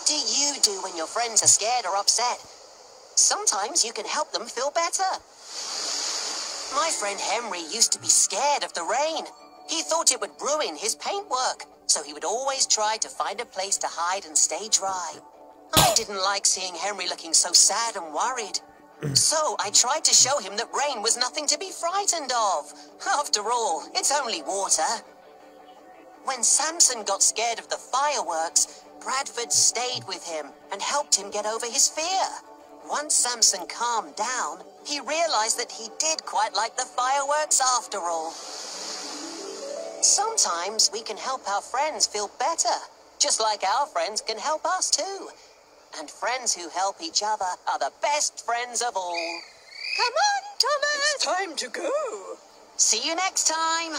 What do you do when your friends are scared or upset? Sometimes you can help them feel better. My friend Henry used to be scared of the rain. He thought it would ruin his paintwork, so he would always try to find a place to hide and stay dry. I didn't like seeing Henry looking so sad and worried. So I tried to show him that rain was nothing to be frightened of. After all, it's only water. When Samson got scared of the fireworks, Bradford stayed with him and helped him get over his fear. Once Samson calmed down, he realized that he did quite like the fireworks after all. Sometimes we can help our friends feel better, just like our friends can help us too. And friends who help each other are the best friends of all. Come on, Thomas! It's time to go. See you next time.